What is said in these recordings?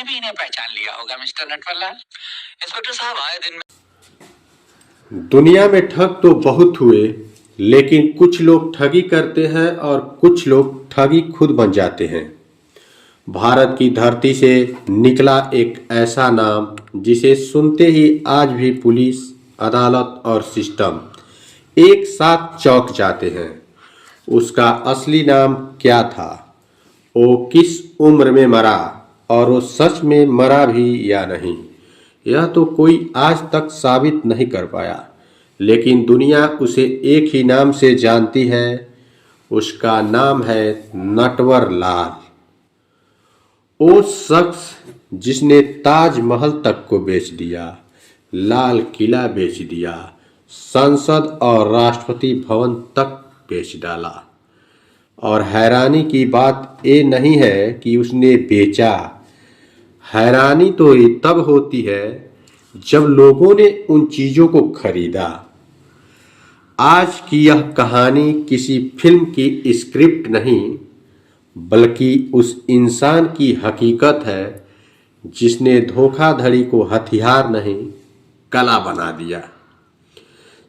आपने भी इन्हें पहचान लिया होगा मिस्टर नटवरलाल। इंस्पेक्टर साहब आए दिन में दुनिया में ठग तो बहुत हुए, लेकिन कुछ लोग ठगी करते हैं और कुछ लोग ठगी खुद बन जाते हैं। भारत की धरती से निकला एक ऐसा नाम जिसे सुनते ही आज भी पुलिस, अदालत और सिस्टम एक साथ चौंक जाते हैं। उसका असली नाम क्या था, वो किस उम्र में मरा और वो सच में मरा भी या नहीं, यह तो कोई आज तक साबित नहीं कर पाया। लेकिन दुनिया उसे एक ही नाम से जानती है, उसका नाम है नटवरलाल। वो शख्स जिसने ताजमहल तक को बेच दिया, लाल किला बेच दिया, संसद और राष्ट्रपति भवन तक बेच डाला। और हैरानी की बात ये नहीं है कि उसने बेचा, हैरानी तो ये तब होती है जब लोगों ने उन चीजों को खरीदा। आज की यह कहानी किसी फिल्म की स्क्रिप्ट नहीं, बल्कि उस इंसान की हकीकत है जिसने धोखाधड़ी को हथियार नहीं कला बना दिया।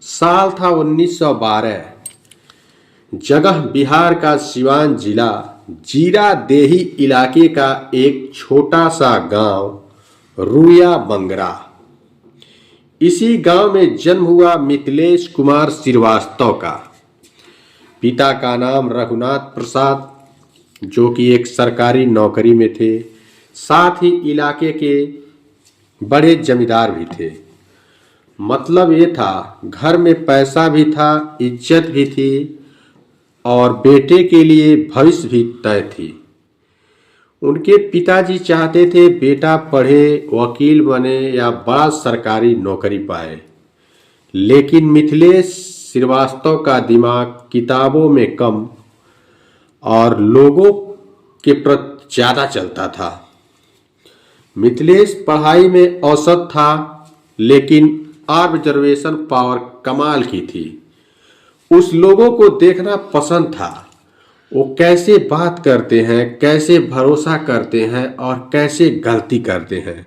साल था 1912। जगह बिहार का सिवान जिला जीरादेही इलाके का एक छोटा सा गांव रुया बंगरा। इसी गांव में जन्म हुआ मिथिलेश कुमार श्रीवास्तव का। पिता का नाम रघुनाथ प्रसाद, जो कि एक सरकारी नौकरी में थे, साथ ही इलाके के बड़े जमींदार भी थे। मतलब ये था, घर में पैसा भी था, इज्जत भी थी और बेटे के लिए भविष्य भी तय थी। उनके पिताजी चाहते थे बेटा पढ़े, वकील बने या बड़ा सरकारी नौकरी पाए, लेकिन मिथिलेश श्रीवास्तव का दिमाग किताबों में कम और लोगों के प्रति ज़्यादा चलता था। मिथिलेश पढ़ाई में औसत था, लेकिन ऑब्जर्वेशन पावर कमाल की थी। उस लोगों को देखना पसंद था, वो कैसे बात करते हैं, कैसे भरोसा करते हैं और कैसे गलती करते हैं।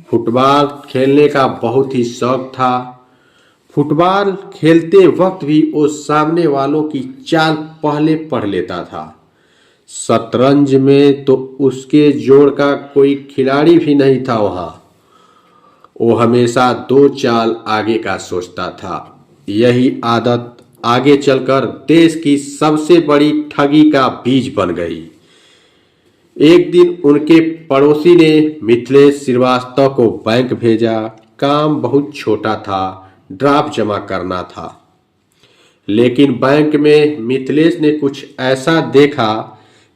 फुटबॉल खेलने का बहुत ही शौक था। फुटबॉल खेलते वक्त भी वो सामने वालों की चाल पहले पढ़ लेता था। शतरंज में तो उसके जोड़ का कोई खिलाड़ी भी नहीं था वहाँ। वो हमेशा 2 चाल आगे का सोचता था। यही आदत आगे चलकर देश की सबसे बड़ी ठगी का बीज बन गई। एक दिन उनके पड़ोसी ने मिथिलेश श्रीवास्तव को बैंक भेजा। काम बहुत छोटा था, ड्राफ्ट जमा करना था। लेकिन बैंक में मिथिलेश ने कुछ ऐसा देखा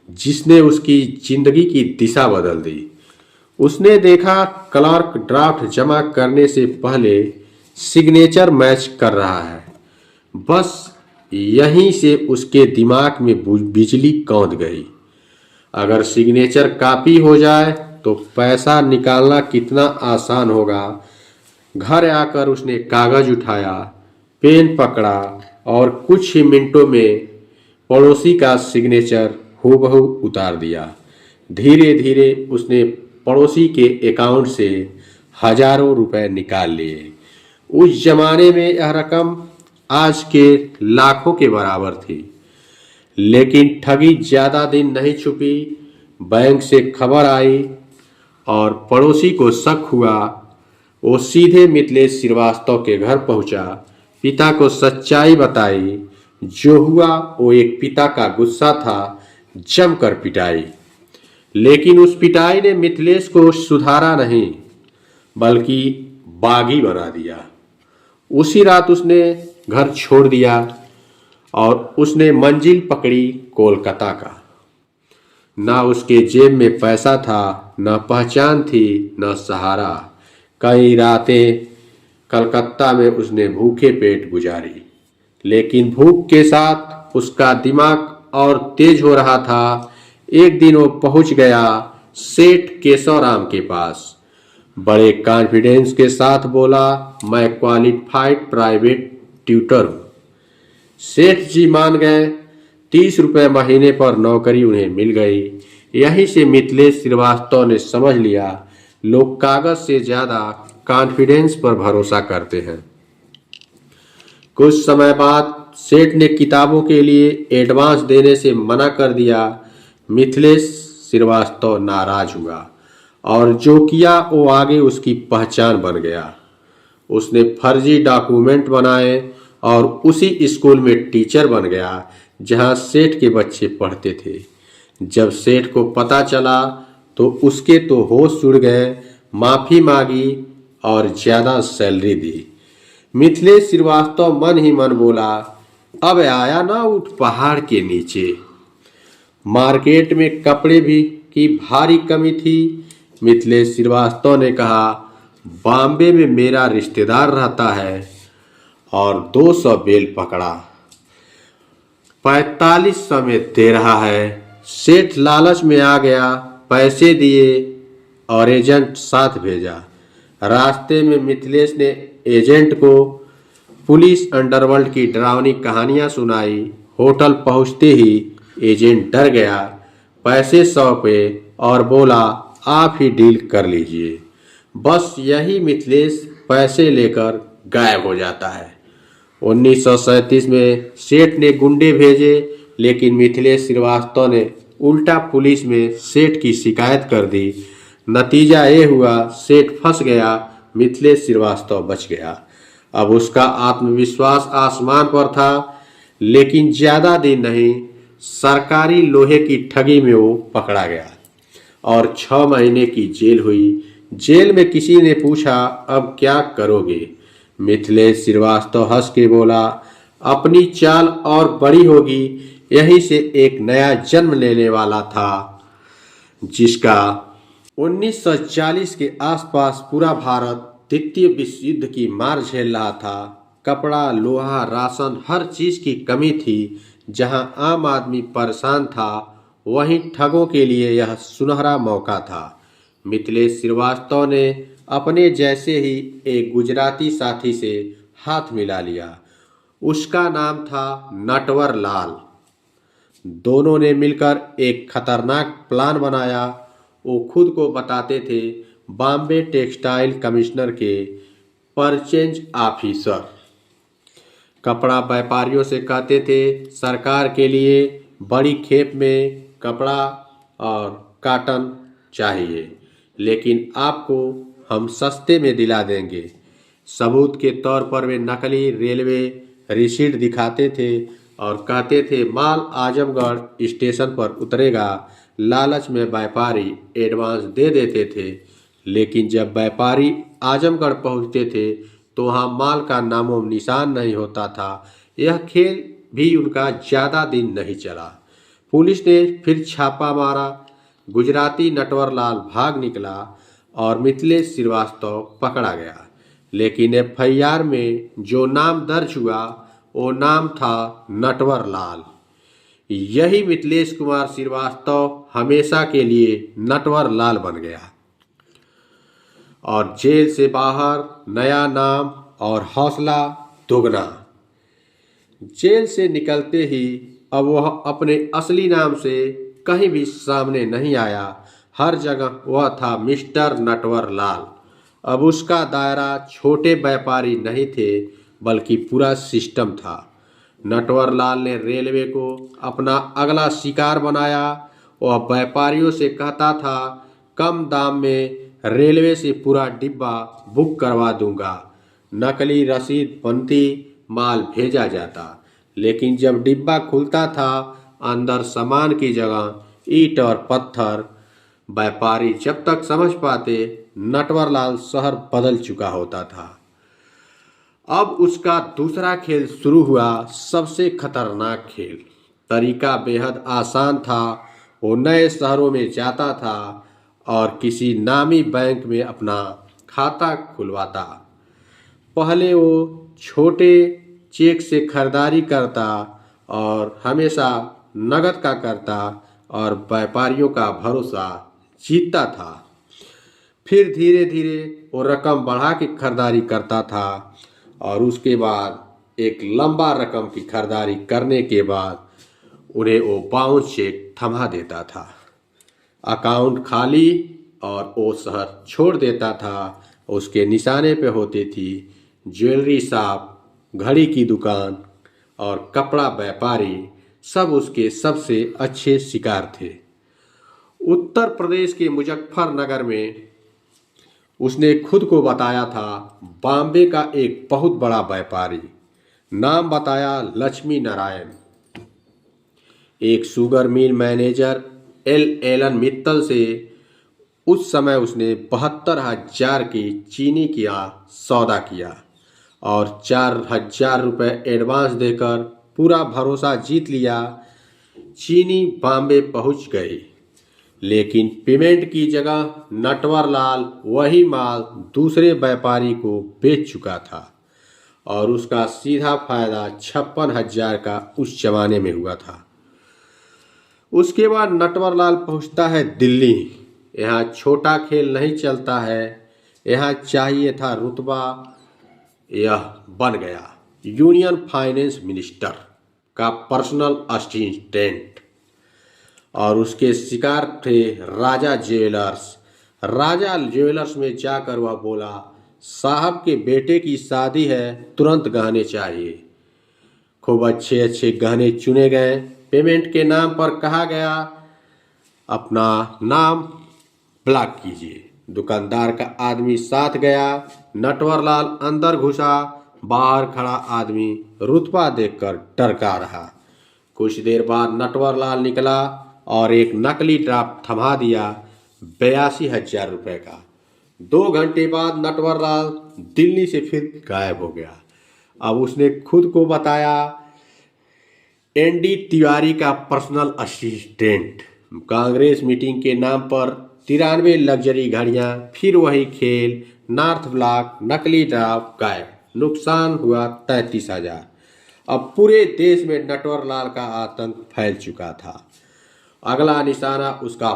जिसने उसकी जिंदगी की दिशा बदल दी। उसने देखा क्लर्क ड्राफ्ट जमा करने से पहले सिग्नेचर मैच कर रहा है। बस यहीं से उसके दिमाग में बिजली कौंध गई। अगर सिग्नेचर कॉपी हो जाए तो पैसा निकालना कितना आसान होगा। घर आकर उसने कागज उठाया, पेन पकड़ा और कुछ ही मिनटों में पड़ोसी का सिग्नेचर हूबहू उतार दिया। धीरे धीरे उसने पड़ोसी के अकाउंट से हजारों रुपए निकाल लिए। उस जमाने में यह रकम आज के लाखों के बराबर थी। लेकिन ठगी ज्यादा दिन नहीं छुपी। बैंक से खबर आई और पड़ोसी को शक हुआ। वो सीधे मिथिलेश श्रीवास्तव के घर पहुंचा, पिता को सच्चाई बताई। जो हुआ वो एक पिता का गुस्सा था, जमकर पिटाई। लेकिन उस पिटाई ने मिथिलेश को सुधारा नहीं, बल्कि बागी बना दिया। उसी रात उसने घर छोड़ दिया और उसने मंजिल पकड़ी कोलकाता का। ना उसके जेब में पैसा था, ना पहचान थी, ना सहारा। कई रातें कलकत्ता में उसने भूखे पेट गुजारी, लेकिन भूख के साथ उसका दिमाग और तेज हो रहा था। एक दिन वो पहुंच गया सेठ केशवराम के पास। बड़े कॉन्फिडेंस के साथ बोला, मैं क्वालिफाइड प्राइवेट ट्यूटर हूँ। सेठ जी मान गए। 30 रुपए महीने पर नौकरी उन्हें मिल गई। यहीं से मिथिलेश श्रीवास्तव ने समझ लिया लोग कागज से ज्यादा कॉन्फिडेंस पर भरोसा करते हैं। कुछ समय बाद सेठ ने किताबों के लिए एडवांस देने से मना कर दिया। मिथिलेश श्रीवास्तव नाराज हुआ और जो किया वो आगे उसकी पहचान बन गया। उसने फर्जी डॉक्यूमेंट बनाए और उसी स्कूल में टीचर बन गया जहां सेठ के बच्चे पढ़ते थे। जब सेठ को पता चला तो उसके तो होश उड़ गए, माफी मांगी और ज्यादा सैलरी दी। मिथिलेश श्रीवास्तव मन ही मन बोला, अब आया ना उठ पहाड़ के नीचे। मार्केट में कपड़े भी की भारी कमी थी। मिथिलेश श्रीवास्तव ने कहा, बॉम्बे में मेरा रिश्तेदार रहता है और 200 बेल पकड़ा, 4500 में दे रहा है। सेठ लालच में आ गया, पैसे दिए और एजेंट साथ भेजा। रास्ते में मिथिलेश ने एजेंट को पुलिस अंडरवर्ल्ड की डरावनी कहानियां सुनाई। होटल पहुंचते ही एजेंट डर गया, पैसे सौंपे और बोला, आप ही डील कर लीजिए। बस यही मिथिलेश पैसे लेकर गायब हो जाता है। 1937 में सेठ ने गुंडे भेजे, लेकिन मिथिलेश श्रीवास्तव ने उल्टा पुलिस में सेठ की शिकायत कर दी। नतीजा ये हुआ, सेठ फंस गया, मिथिलेश श्रीवास्तव बच गया। अब उसका आत्मविश्वास आसमान पर था, लेकिन ज्यादा दिन नहीं, सरकारी लोहे की ठगी में वो पकड़ा गया और 6 महीने की जेल हुई। जेल में किसी ने पूछा, अब क्या करोगे? मिथिलेश श्रीवास्तव हंस के बोला, अपनी चाल और बड़ी होगी। यहीं से एक नया जन्म लेने वाला था, जिसका 1940 के आसपास पूरा भारत द्वितीय विश्व युद्ध की मार झेल रहा था। कपड़ा, लोहा, राशन, हर चीज की कमी थी। जहां आम आदमी परेशान था, वहीं ठगों के लिए यह सुनहरा मौका था। मिथिलेश श्रीवास्तव ने अपने जैसे ही एक गुजराती साथी से हाथ मिला लिया। उसका नाम था नटवर लाल। दोनों ने मिलकर एक खतरनाक प्लान बनाया। वो खुद को बताते थे बॉम्बे टेक्सटाइल कमिश्नर के परचेंज ऑफिसर। कपड़ा व्यापारियों से कहते थे, सरकार के लिए बड़ी खेप में कपड़ा और काटन चाहिए, लेकिन आपको हम सस्ते में दिला देंगे। सबूत के तौर पर वे नकली रेलवे रिसीट दिखाते थे और कहते थे माल आजमगढ़ स्टेशन पर उतरेगा। लालच में व्यापारी एडवांस दे देते थे, लेकिन जब व्यापारी आजमगढ़ पहुंचते थे तो वहां माल का नामो निशान नहीं होता था। यह खेल भी उनका ज्यादा दिन नहीं चला। पुलिस ने फिर छापा मारा। गुजराती नटवरलाल भाग निकला और मिथिलेश श्रीवास्तव पकड़ा गया, लेकिन एफआईआर में जो नाम दर्ज हुआ वो नाम था नटवरलाल। यही मिथिलेश कुमार श्रीवास्तव हमेशा के लिए नटवरलाल बन गया और जेल से बाहर नया नाम और हौसला दोगुना। जेल से निकलते ही अब वह अपने असली नाम से कहीं भी सामने नहीं आया। हर जगह वह था मिस्टर नटवरलाल। अब उसका दायरा छोटे व्यापारी नहीं थे, बल्कि पूरा सिस्टम था। नटवरलाल ने रेलवे को अपना अगला शिकार बनाया। वह व्यापारियों से कहता था, कम दाम में रेलवे से पूरा डिब्बा बुक करवा दूंगा। नकली रसीद बनती, माल भेजा जाता, लेकिन जब डिब्बा खुलता था, अंदर सामान की जगह ईंट और पत्थर। व्यापारी जब तक समझ पाते, नटवरलाल शहर बदल चुका होता था। अब उसका दूसरा खेल शुरू हुआ, सबसे खतरनाक खेल। तरीका बेहद आसान था। वो नए शहरों में जाता था और किसी नामी बैंक में अपना खाता खुलवाता। पहले वो छोटे चेक से खरीदारी करता और हमेशा नगद का करता और व्यापारियों का भरोसा जीतता था। फिर धीरे धीरे वो रकम बढ़ा के खरीदारी करता था और उसके बाद एक लंबा रकम की खरीदारी करने के बाद उन्हें वो बाउंस चेक थमा देता था। अकाउंट खाली और वो शहर छोड़ देता था। उसके निशाने पे होती थी ज्वेलरी शॉप, घड़ी की दुकान और कपड़ा व्यापारी, सब उसके सबसे अच्छे शिकार थे। उत्तर प्रदेश के मुजफ्फरनगर में उसने खुद को बताया था बॉम्बे का एक बहुत बड़ा व्यापारी। नाम बताया लक्ष्मी नारायण। एक sugar mill manager Allen Mittal से उस समय उसने 72,000 की चीनी का सौदा किया और 4,000 रुपये एडवांस देकर पूरा भरोसा जीत लिया। चीनी बॉम्बे पहुंच गई, लेकिन पेमेंट की जगह नटवरलाल वही माल दूसरे व्यापारी को बेच चुका था और उसका सीधा फायदा 56,000 का उस जमाने में हुआ था। उसके बाद नटवरलाल पहुंचता है दिल्ली। यहाँ छोटा खेल नहीं चलता है, यहाँ चाहिए था रुतबा, यह बन गया यूनियन फाइनेंस मिनिस्टर का पर्सनल असिस्टेंट और उसके शिकार थे राजा ज्वेलर्स। राजा ज्वेलर्स में जाकर वह बोला, साहब के बेटे की शादी है, तुरंत गहने चाहिए। खूब अच्छे अच्छे गहने चुने गए। पेमेंट के नाम पर कहा गया अपना नाम ब्लॉक कीजिए। दुकानदार का आदमी साथ गया। नटवरलाल अंदर घुसा, बाहर खड़ा आदमी रुतबा देखकर टरका रहा। कुछ देर बाद नटवरलाल निकला और एक नकली ड्राफ्ट थमा दिया 82,000 रुपये का। 2 घंटे बाद नटवरलाल दिल्ली से फिर गायब हो गया। अब उसने खुद को बताया एनडी तिवारी का पर्सनल असिस्टेंट। कांग्रेस मीटिंग के नाम पर 93 लग्जरी घड़ियां, फिर वही खेल, नॉर्थ ब्लॉक, नकली ड्राफ्ट गायब। नुकसान हुआ 33,000। अब पूरे देश में नटवरलाल का आतंक फैल चुका था। अगला निशाना उसका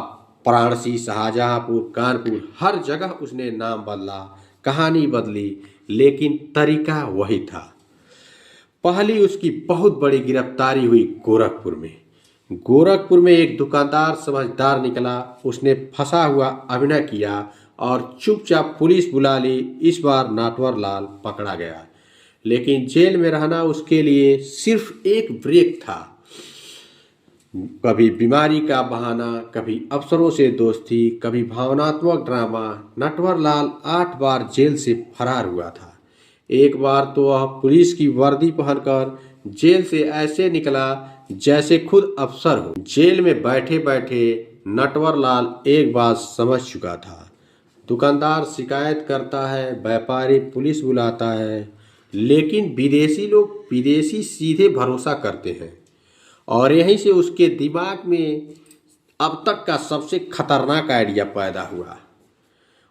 वाराणसी, शाहजहांपुर, कानपुर, हर जगह उसने नाम बदला, कहानी बदली, लेकिन तरीका वही था। पहली उसकी बहुत बड़ी गिरफ्तारी हुई गोरखपुर में। गोरखपुर में एक दुकानदार समझदार निकला। उसने फंसा हुआ अभिनय किया और चुपचाप पुलिस बुला ली। इस बार नटवरलाल पकड़ा गया, लेकिन जेल में रहना उसके लिए सिर्फ एक ब्रेक था। कभी बीमारी का बहाना, कभी अफसरों से दोस्ती, कभी भावनात्मक ड्रामा। नटवरलाल 8 बार जेल से फरार हुआ था। एक बार तो वह पुलिस की वर्दी पहनकर जेल से ऐसे निकला जैसे खुद अफसर हो। जेल में बैठे बैठे नटवरलाल एक बात समझ चुका था। दुकानदार शिकायत करता है, व्यापारी पुलिस बुलाता है, लेकिन विदेशी सीधे भरोसा करते हैं। और यहीं से उसके दिमाग में अब तक का सबसे खतरनाक आइडिया पैदा हुआ।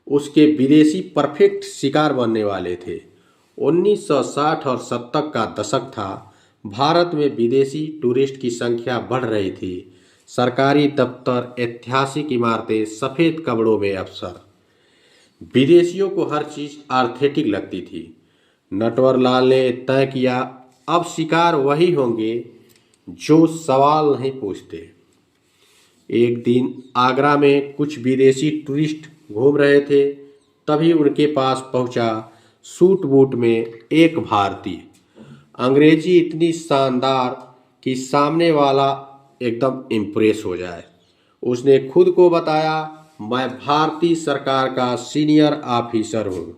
उसके विदेशी परफेक्ट शिकार बनने वाले थे। 1960 और 70 का दशक था। भारत में विदेशी टूरिस्ट की संख्या बढ़ रही थी। सरकारी दफ्तर, ऐतिहासिक इमारतें, सफ़ेद कपड़ों में अफसर। विदेशियों को हर चीज़ ऑथेंटिक लगती थी। नटवरलाल ने तय किया अब शिकार वही होंगे जो सवाल नहीं पूछते। एक दिन आगरा में कुछ विदेशी टूरिस्ट घूम रहे थे, तभी उनके पास पहुंचा सूट बूट में एक भारतीय। अंग्रेजी इतनी शानदार कि सामने वाला एकदम इम्प्रेस हो जाए। उसने खुद को बताया, मैं भारतीय सरकार का सीनियर ऑफिसर हूँ।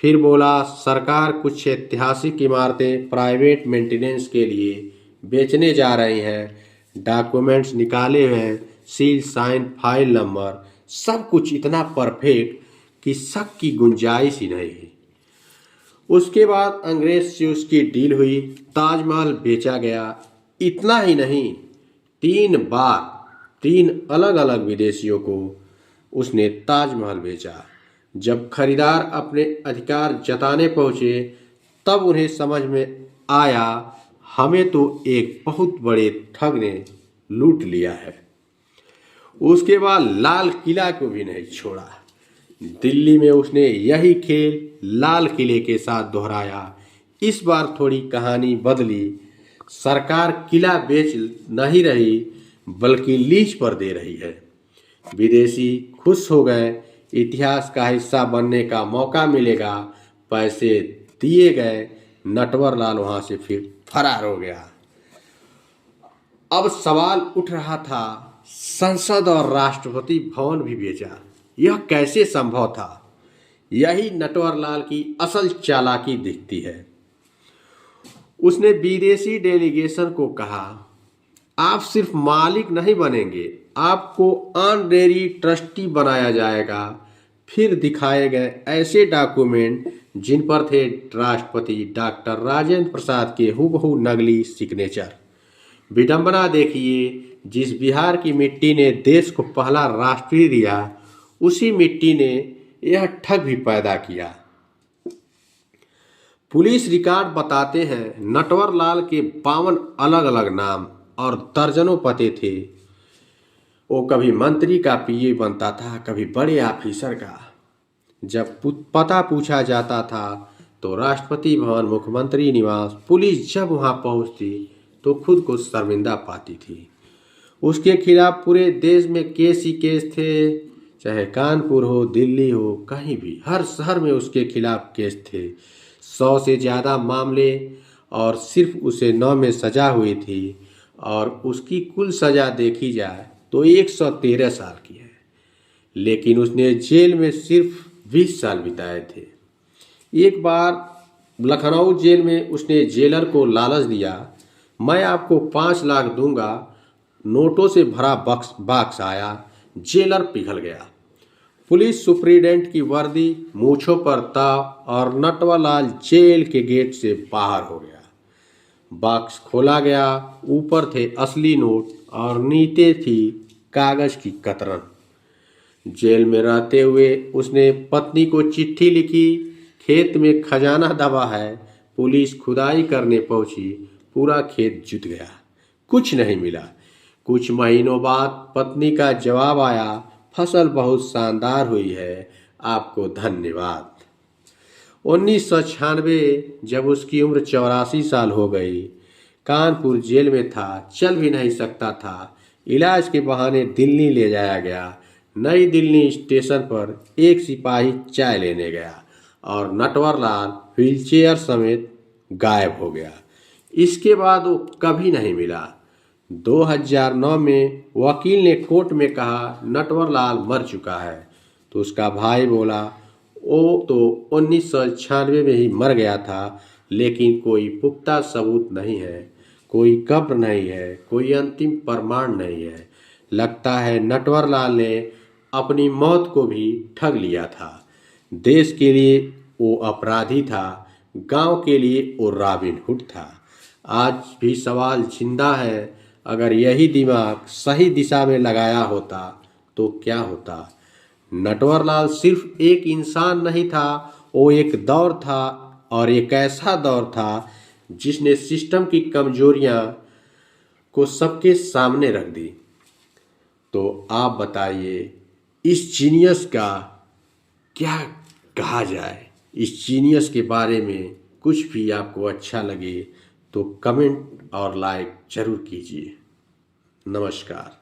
फिर बोला, सरकार कुछ ऐतिहासिक इमारतें प्राइवेट मेंटेनेंस के लिए बेचने जा रही हैं। डॉक्यूमेंट्स निकाले हैं, सील साइन, फाइल नंबर, सब कुछ इतना परफेक्ट कि शक की गुंजाइश ही नहीं है। उसके बाद अंग्रेज से उसकी डील हुई, ताजमहल बेचा गया। इतना ही नहीं, 3 बार 3 अलग अलग विदेशियों को उसने ताजमहल बेचा। जब खरीदार अपने अधिकार जताने पहुंचे, तब उन्हें समझ में आया हमें तो एक बहुत बड़े ठग ने लूट लिया है। उसके बाद लाल किला को भी नहीं छोड़ा। दिल्ली में उसने यही खेल लाल किले के साथ दोहराया। इस बार थोड़ी कहानी बदली। सरकार किला बेच नहीं रही, बल्कि लीज पर दे रही है। विदेशी खुश हो गए, इतिहास का हिस्सा बनने का मौका मिलेगा। पैसे दिए गए, नटवरलाल वहां से फिर फरार हो गया। अब सवाल उठ रहा था, संसद और राष्ट्रपति भवन भी भेजा, यह कैसे संभव था? यही नटवरलाल की असल चालाकी दिखती है। उसने विदेशी डेलीगेशन को कहा, आप सिर्फ मालिक नहीं बनेंगे, आपको ऑनरेरी ट्रस्टी बनाया जाएगा। फिर दिखाए गए ऐसे डॉक्यूमेंट जिन पर थे राष्ट्रपति डॉक्टर राजेंद्र प्रसाद के हूबहू नकली सिग्नेचर। विडंबना देखिए, जिस बिहार की मिट्टी ने देश को पहला राष्ट्रीय दिया, उसी मिट्टी ने यह ठग भी पैदा किया। पुलिस रिकॉर्ड बताते हैं, नटवरलाल के 52 अलग अलग नाम और दर्जनों पते थे। वो कभी मंत्री का पीए बनता था, कभी बड़े ऑफिसर का। जब पता पूछा जाता था तो राष्ट्रपति भवन, मुख्यमंत्री निवास, पुलिस जब वहां पहुंचती तो खुद को शर्मिंदा पाती थी। उसके खिलाफ पूरे देश में केस ही केस थे, चाहे कानपुर हो, दिल्ली हो, कहीं भी, हर शहर में उसके खिलाफ केस थे। 100 से ज़्यादा मामले, और सिर्फ उसे 9 में सजा हुई थी, और उसकी कुल सजा देखी जाए तो 113 साल की है। लेकिन उसने जेल में सिर्फ 20 साल बिताए थे। एक बार लखनऊ जेल में उसने जेलर को लालच दिया, मैं आपको 5 लाख दूंगा। नोटों से भरा बॉक्स आया, जेलर पिघल गया। पुलिस सुप्रीडेंट की वर्दी मूछों पर ताव, और नटवरलाल जेल के गेट से बाहर हो गया। बॉक्स खोला गया, ऊपर थे असली नोट और नीचे थी कागज की कतरन। जेल में रहते हुए उसने पत्नी को चिट्ठी लिखी, खेत में खजाना दबा है, पुलिस खुदाई करने पहुंची, पूरा खेत जुत गया, कुछ नहीं मिला। कुछ महीनों बाद पत्नी का जवाब आया, फसल बहुत शानदार हुई है, आपको धन्यवाद। 1996, जब उसकी उम्र 84 साल हो गई, कानपुर जेल में था, चल भी नहीं सकता था। इलाज के बहाने दिल्ली ले जाया गया। नई दिल्ली स्टेशन पर एक सिपाही चाय लेने गया और नटवरलाल व्हीलचेयर समेत गायब हो गया। इसके बाद वो कभी नहीं मिला। 2009 में वकील ने कोर्ट में कहा, नटवरलाल मर चुका है। तो उसका भाई बोला, वो तो 1996 में ही मर गया था, लेकिन कोई पुख्ता सबूत नहीं है, कोई कब्र नहीं है, कोई अंतिम प्रमाण नहीं है। लगता है नटवरलाल ने अपनी मौत को भी ठग लिया था। देश के लिए वो अपराधी था, गांव के लिए वो रॉबिन हुड था। आज भी सवाल जिंदा है, अगर यही दिमाग सही दिशा में लगाया होता तो क्या होता? नटवरलाल सिर्फ एक इंसान नहीं था, वो एक दौर था, और एक ऐसा दौर था जिसने सिस्टम की कमजोरियां को सबके सामने रख दी। तो आप बताइए, इस जीनियस का क्या कहा जाए? इस जीनियस के बारे में कुछ भी आपको अच्छा लगे तो कमेंट और लाइक जरूर कीजिए। नमस्कार।